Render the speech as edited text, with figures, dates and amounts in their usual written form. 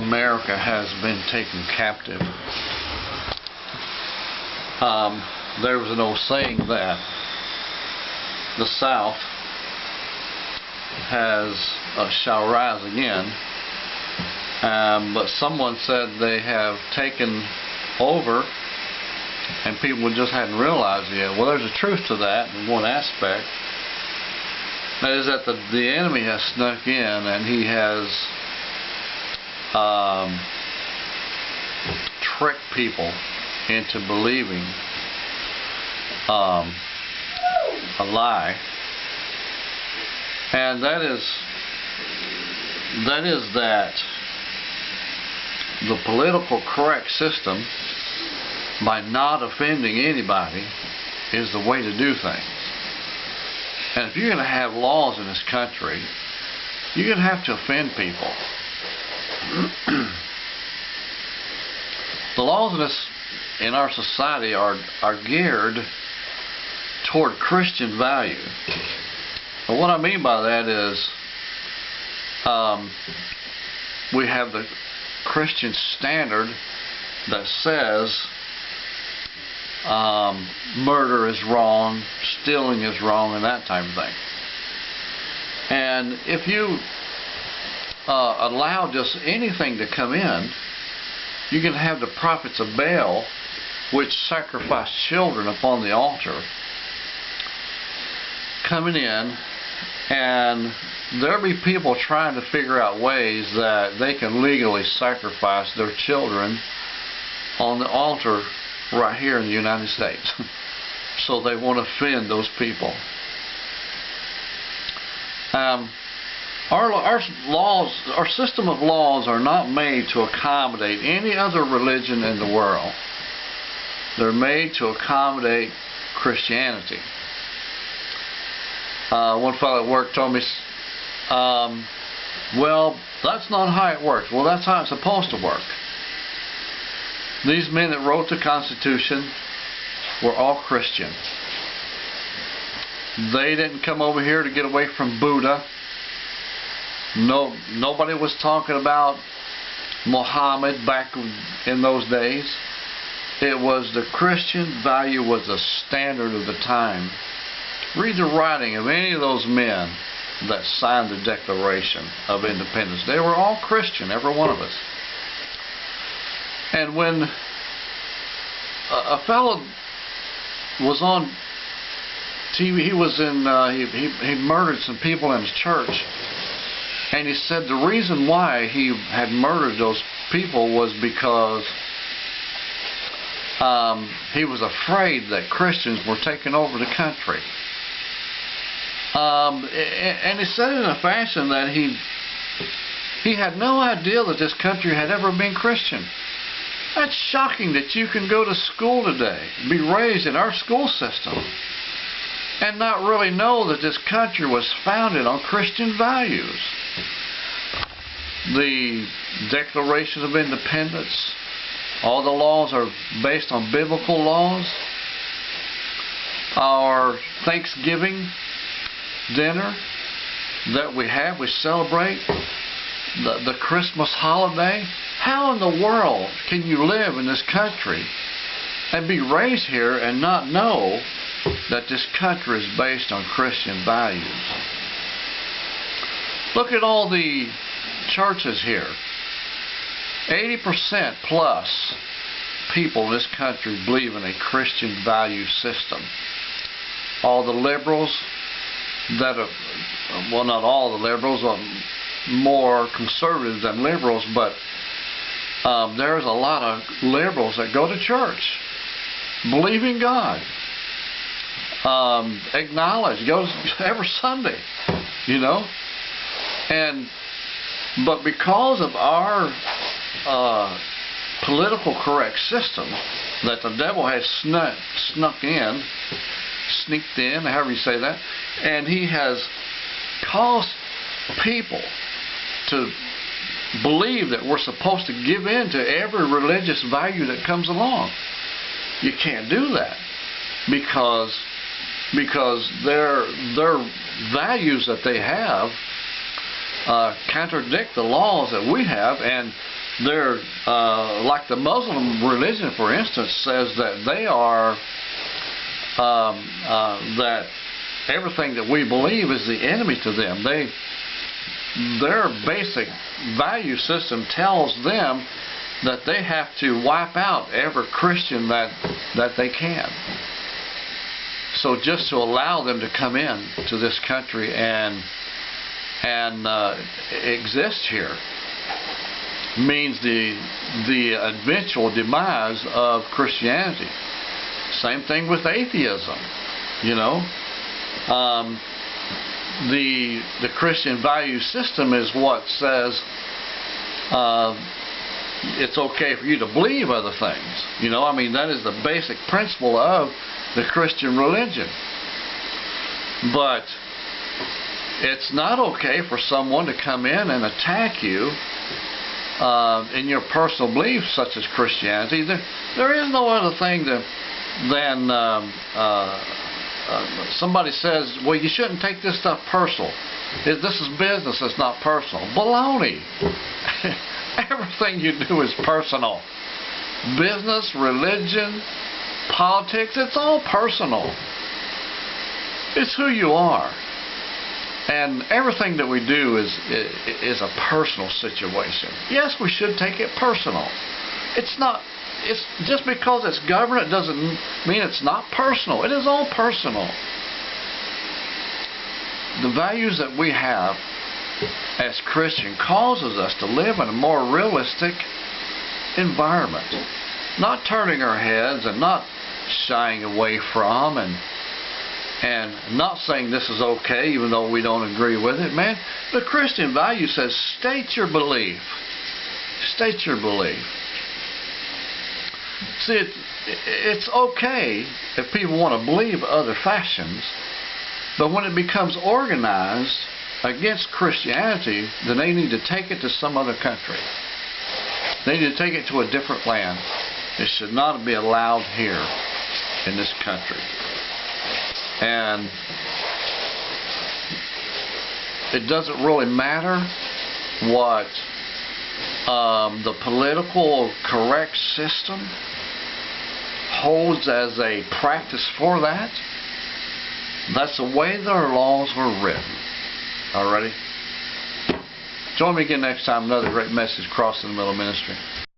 America has been taken captive. There was an old saying that the South shall rise again, but someone said they have taken over and people just hadn't realized it yet. Well, there's a truth to that in one aspect. That is that the enemy has snuck in and he has tricked people into believing a lie, and that is that the political correct system, by not offending anybody, is the way to do things. And if you're going to have laws in this country, you're going to have to offend people. The laws in our society are geared toward Christian value. But what I mean by that is we have the Christian standard that says murder is wrong, stealing is wrong, and that type of thing. And if you allow just anything to come in, you can have the prophets of Baal, which sacrifice children upon the altar, coming in, and there'll be people trying to figure out ways that they can legally sacrifice their children on the altar right here in the United States. So they won't offend those people. Our laws, our system of laws, are not made to accommodate any other religion in the world. They're made to accommodate Christianity. One fellow at work told me, well, that's not how it works. Well, that's how it's supposed to work. These men that wrote the Constitution were all Christian. They didn't come over here to get away from Buddha. Nobody was talking about Muhammad back in those days. It was the Christian value was the standard of the time. Read the writing of any of those men that signed the Declaration of Independence. They were all Christian, every one of us. And when a fellow was on TV, he was in he murdered some people in his church, and he said the reason why he had murdered those people was because he was afraid that Christians were taking over the country. And he said it in a fashion that he had no idea that this country had ever been Christian. That's shocking that you can go to school today, be raised in our school system, and not really know that this country was founded on Christian values. The Declaration of Independence, all the laws are based on biblical laws. Our Thanksgiving dinner that we celebrate, the Christmas holiday. How in the world can you live in this country and be raised here and not know that this country is based on Christian values? Look at all the churches here. 80% plus people in this country believe in a Christian value system. All the liberals that are, well, not all the liberals, more conservative than liberals, but there's a lot of liberals that go to church, believe in God, acknowledge, goes every Sunday, you know. But because of our political correct system that the devil has sneaked in, however you say that, and he has caused people to believe that we're supposed to give in to every religious value that comes along. You can't do that because their values that they have contradict the laws that we have, and they're like the Muslim religion, for instance, says that they are that everything that we believe is the enemy to them. Their basic value system tells them that they have to wipe out every Christian that they can. So just to allow them to come in to this country and exist here means the eventual demise of Christianity. Same thing with atheism. You know, the Christian value system is what says it's okay for you to believe other things. You know, I mean, that is the basic principle of the Christian religion. But it's not okay for someone to come in and attack you in your personal beliefs, such as Christianity. There is no other thing than somebody says, well, you shouldn't take this stuff personal. This is business, it's not personal. Baloney. Everything you do is personal. Business, religion, politics, it's all personal. It's who you are. And everything that we do is a personal situation. Yes, we should take it personal. It's just because it's government doesn't mean it's not personal. It is all personal. The values that we have as Christian causes us to live in a more realistic environment. Not turning our heads and not shying away from and not saying this is okay even though we don't agree with it. Man, the Christian value says state your belief. State your belief. See, it's okay if people want to believe other fashions, but when it becomes organized against Christianity, then they need to take it to some other country. They need to take it to a different land. It should not be allowed here in this country. And it doesn't really matter what the political correct system holds as a practice for that. That's the way their laws were written. Alrighty? Join me again next time, another great message, Crossing the Middle Ministry.